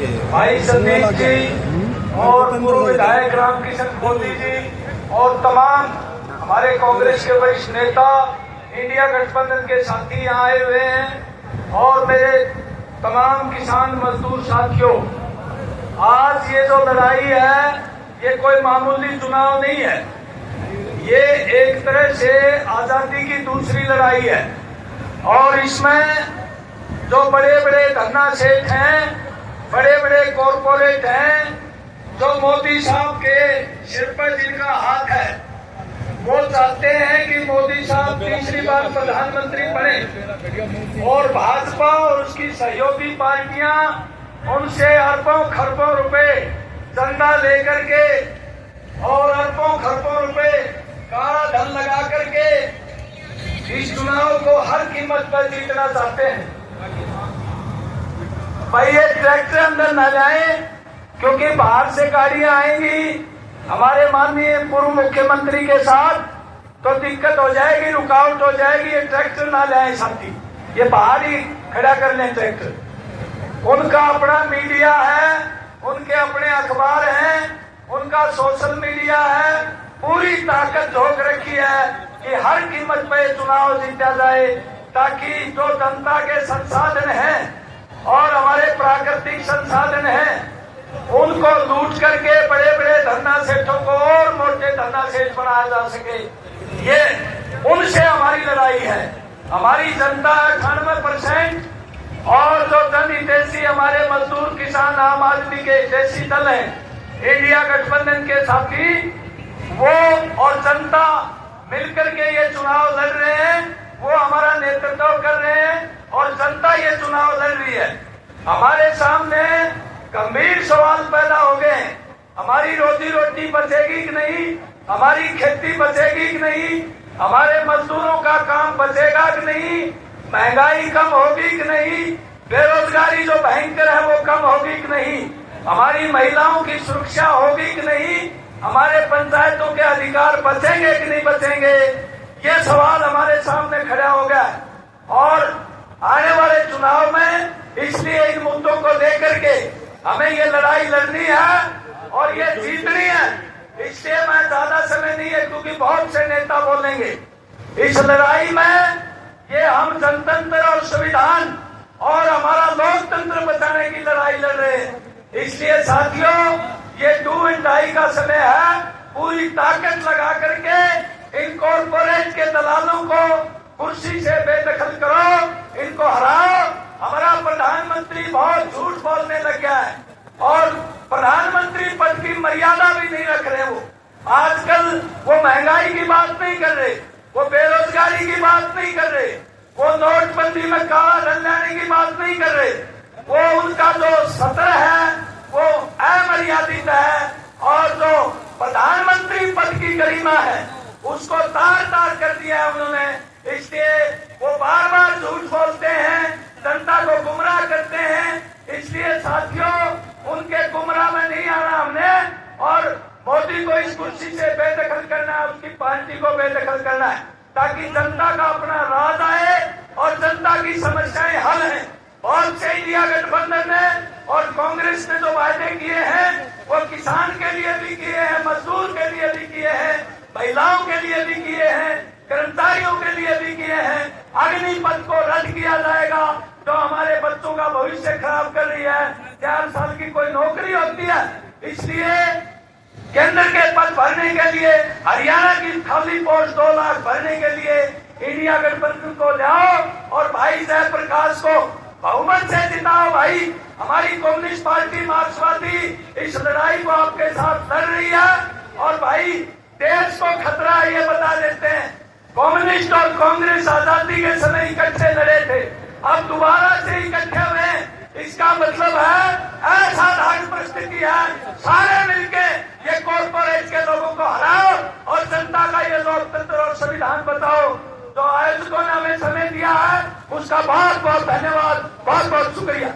भाई संदीप जी और पूर्व विधायक रामकिशन खोली जी और तमाम हमारे कांग्रेस के वरिष्ठ नेता, इंडिया गठबंधन के साथी यहाँ आए हुए हैं और मेरे तमाम किसान मजदूर साथियों, आज ये जो लड़ाई है ये कोई मामूली चुनाव नहीं है। ये एक तरह से आजादी की दूसरी लड़ाई है और इसमें जो बड़े बड़े धन्ना सेठ हैं, बड़े बड़े कॉरपोरेट हैं, जो मोदी साहब के सिर पर जिनका हाथ है, वो चाहते हैं कि मोदी साहब तीसरी बार प्रधानमंत्री बने और भाजपा और उसकी सहयोगी पार्टियां उनसे अरबों खरबों रुपए चंदा लेकर के और अरबों खरबों रुपए काला धन लगा करके इस चुनाव को हर कीमत पर जीतना चाहते हैं। भाई ये ट्रैक्टर अंदर न जाए क्योंकि बाहर से गाड़ियां आएंगी हमारे माननीय पूर्व मुख्यमंत्री के साथ, तो दिक्कत हो जाएगी, रुकावट हो जाएगी। ये ट्रैक्टर ना लाए साथी, ये बाहर ही खड़ा कर लें ट्रैक्टर। उनका अपना मीडिया है, उनके अपने अखबार हैं, उनका सोशल मीडिया है, पूरी ताकत झोंक रखी है कि हर कीमत पर चुनाव जीता जाए ताकि जो जनता के संसाधन हैं और हमारे प्राकृतिक संसाधन हैं उनको लूट करके बड़े बड़े धन्ना सेठों को और मोटे धन्ना सेठ बनाया जा सके। ये उनसे हमारी लड़ाई है। हमारी जनता 98% और जो जन हितैषी हमारे मजदूर किसान आम आदमी के हितैषी दल हैं, इंडिया गठबंधन के साथी, वो और जनता मिलकर के ये चुनाव लड़ रहे हैं, वो हमारा नेतृत्व कर रहे हैं और जनता ये चुनाव लड़ रही है। हमारे सामने गंभीर सवाल पैदा हो गए, हमारी रोजी रोटी बचेगी कि नहीं, हमारी खेती बचेगी कि नहीं, हमारे मजदूरों का काम बचेगा कि नहीं, महंगाई कम होगी कि नहीं, बेरोजगारी जो भयंकर है वो कम होगी कि नहीं, हमारी महिलाओं की सुरक्षा होगी कि नहीं, हमारे पंचायतों के अधिकार बचेंगे कि नहीं बचेंगे, ये सवाल हमारे सामने खड़ा हो गया। और आने वाले चुनाव में इसलिए इन मुद्दों को लेकर के हमें ये लड़ाई लड़नी है और ये जीतनी है। इसलिए मैं ज्यादा समय नहीं है क्योंकि बहुत से नेता बोलेंगे। इस लड़ाई में ये हम जनतंत्र और संविधान और हमारा लोकतंत्र बचाने की लड़ाई लड़ रहे हैं। इसलिए साथियों, ये डू एंड डाई का समय है। पूरी ताकत लगा करके इन कॉर्पोरेट के दलालों को कुर्सी से बेदखल करो, इनको हराओ। हमारा प्रधानमंत्री बहुत झूठ बोलने लग गया है और प्रधानमंत्री पद की मर्यादा भी नहीं रख रहे। वो आजकल वो महंगाई की बात नहीं कर रहे, वो बेरोजगारी की बात नहीं कर रहे, वो नोटबंदी में काला धन लाने की बात नहीं कर रहे। वो उनका जो सत्र है वो अमर्यादित है और जो प्रधानमंत्री पद की गरिमा है उसको तार तार कर दिया है उन्होंने। इसलिए वो बार बार झूठ बोलते हैं, जनता को गुमराह करते हैं। इसलिए साथियों, उनके गुमराह में नहीं आना हमने और मोदी को इस कुर्सी से बेदखल करना है, उसकी पार्टी को बेदखल करना है ताकि जनता का अपना राज आए और जनता की समस्याएं हल हैं। बहुत से इंडिया गठबंधन ने और कांग्रेस ने जो वायदे किए हैं वो किसान के लिए भी किए हैं, मजदूर के लिए भी किए हैं, महिलाओं के लिए भी किए हैं, कर्मचारियों के लिए भी किए हैं। अग्निपथ को रद्द किया जाएगा जो हमारे बच्चों का भविष्य खराब कर रही है। 4 साल की कोई नौकरी होती है, इसलिए केंद्र के पद भरने के लिए हरियाणा की खाली पोस्ट 2 लाख भरने के लिए इंडिया गठबंधन को लाओ और भाई जयप्रकाश को बहुमत से जिताओ। भाई, हमारी कम्युनिस्ट पार्टी मार्क्सवादी इस लड़ाई को आपके साथ लड़ रही है और भाई देश को खतरा है ये बता देते हैं। कम्युनिस्ट और कांग्रेस आजादी के समय इकट्ठे लड़े थे, अब दोबारा से इकट्ठे हुए। इसका मतलब है ऐसा धारण परिस्थिति है, सारे मिलके ये कॉर्पोरेट के लोगों को हराओ और जनता का ये लोकतंत्र और संविधान बताओ। जो आयोजकों ने हमें समय दिया है उसका बहुत बहुत धन्यवाद, बहुत बहुत शुक्रिया।